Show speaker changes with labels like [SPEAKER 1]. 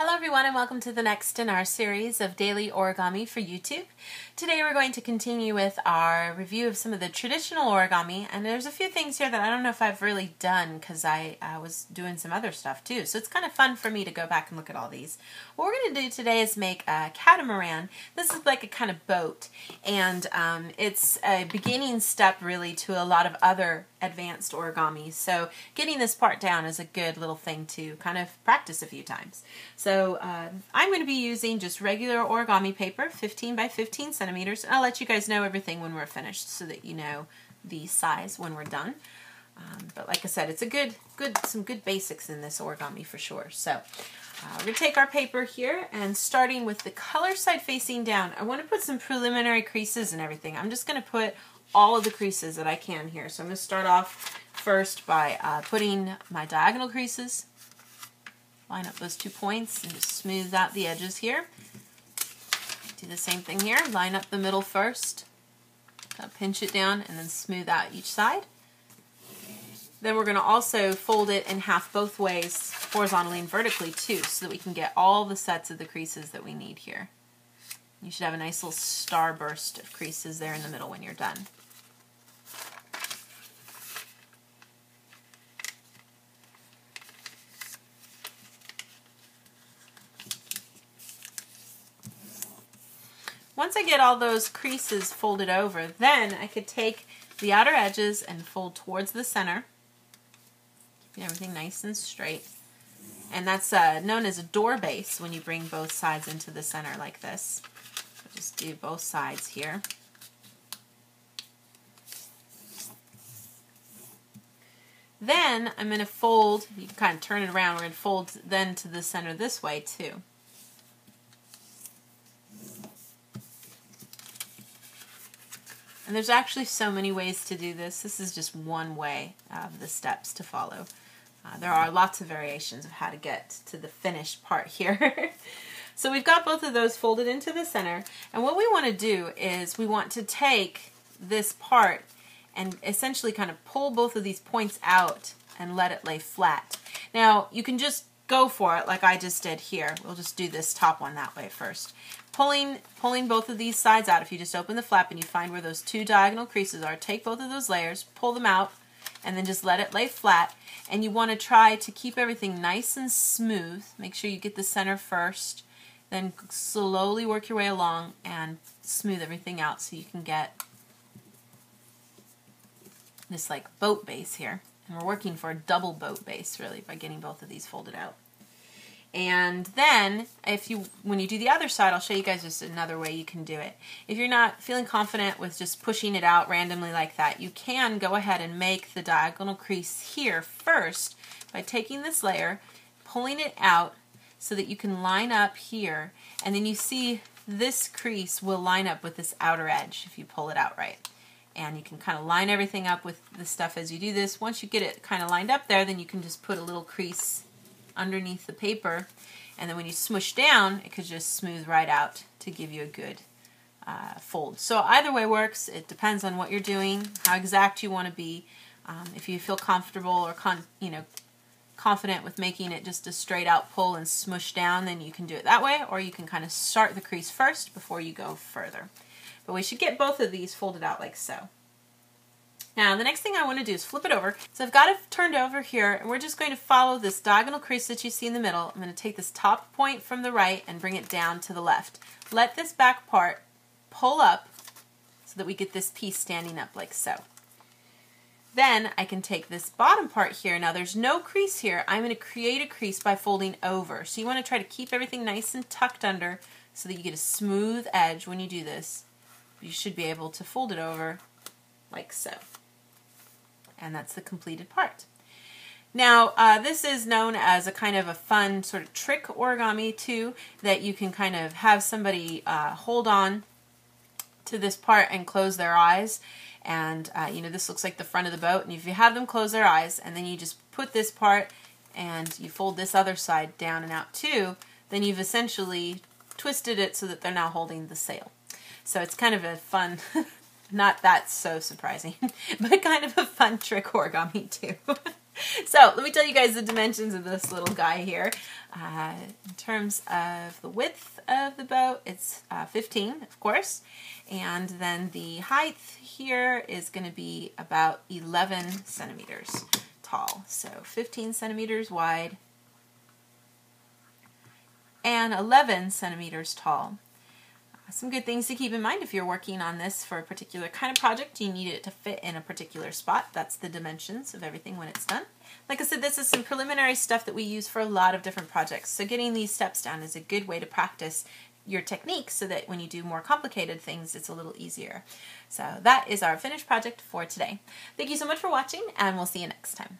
[SPEAKER 1] Hello everyone and welcome to the next in our series of daily origami for YouTube. Today we're going to continue with our review of some of the traditional origami, and there's a few things here that I don't know if I've really done because I was doing some other stuff too, so it's kind of fun for me to go back and look at all these. What we're going to do today is make a catamaran. This is like a kind of boat, and it's a beginning step really to a lot of other advanced origami, so getting this part down is a good little thing to kind of practice a few times. So I'm going to be using just regular origami paper, 15 by 15 centimeters, and I'll let you guys know everything when we're finished so that you know the size when we're done. But like I said, it's some good basics in this origami for sure. So we're going to take our paper here, and starting with the color side facing down, I want to put some preliminary creases and everything. I'm just going to put all of the creases that I can here. So I'm going to start off first by putting my diagonal creases. Line up those 2 points and just smooth out the edges here. Do the same thing here. Line up the middle first. Pinch it down and then smooth out each side. Then we're going to also fold it in half both ways, horizontally and vertically too, so that we can get all the sets of the creases that we need here. You should have a nice little starburst of creases there in the middle when you're done. Once I get all those creases folded over, then I could take the outer edges and fold towards the center, keeping everything nice and straight. And that's known as a door base when you bring both sides into the center like this. So just do both sides here. Then I'm going to fold, you can kind of turn it around, we're going to fold then to the center this way too. And there's actually so many ways to do this. This is just one way of the steps to follow. There are lots of variations of how to get to the finished part here. So we've got both of those folded into the center. And what we want to do is we want to take this part and essentially kind of pull both of these points out and let it lay flat. Now you can just go for it like I just did here. We'll just do this top one that way first. Pulling both of these sides out, if you just open the flap and you find where those 2 diagonal creases are, take both of those layers, pull them out, and then just let it lay flat. And you want to try to keep everything nice and smooth. Make sure you get the center first, then slowly work your way along and smooth everything out so you can get this like boat base here. And we're working for a double boat base really by getting both of these folded out. And then, when you do the other side, I'll show you guys just another way you can do it. If you're not feeling confident with just pushing it out randomly like that, you can go ahead and make the diagonal crease here first by taking this layer, pulling it out so that you can line up here, and then you see this crease will line up with this outer edge if you pull it out right. And you can kind of line everything up with the stuff as you do this. Once you get it kind of lined up there, then you can just put a little crease underneath the paper, and then when you smush down it could just smooth right out to give you a good fold. So either way works. It depends on what you're doing, how exact you want to be. If you feel comfortable or confident with making it just a straight out pull and smush down, then you can do it that way, or you can kind of start the crease first before you go further. But we should get both of these folded out like so. Now the next thing I want to do is flip it over. So I've got it turned over here, and we're just going to follow this diagonal crease that you see in the middle. I'm going to take this top point from the right and bring it down to the left. Let this back part pull up so that we get this piece standing up like so. Then I can take this bottom part here. Now there's no crease here. I'm going to create a crease by folding over. So you want to try to keep everything nice and tucked under so that you get a smooth edge when you do this. You should be able to fold it over like so. And that's the completed part. Now this is known as a kind of a fun sort of trick origami too, that you can kind of have somebody hold on to this part and close their eyes, and this looks like the front of the boat, and if you have them close their eyes and then you just put this part and you fold this other side down and out too, then you've essentially twisted it so that they're now holding the sail. So it's kind of a fun Not that so surprising, but kind of a fun trick origami too. So let me tell you guys the dimensions of this little guy here. In terms of the width of the boat, it's 15, of course. And then the height here is going to be about 11 centimeters tall. So 15 centimeters wide and 11 centimeters tall. Some good things to keep in mind if you're working on this for a particular kind of project. You need it to fit in a particular spot. That's the dimensions of everything when it's done. Like I said, this is some preliminary stuff that we use for a lot of different projects. So getting these steps down is a good way to practice your techniques so that when you do more complicated things, it's a little easier. So that is our finished project for today. Thank you so much for watching, and we'll see you next time.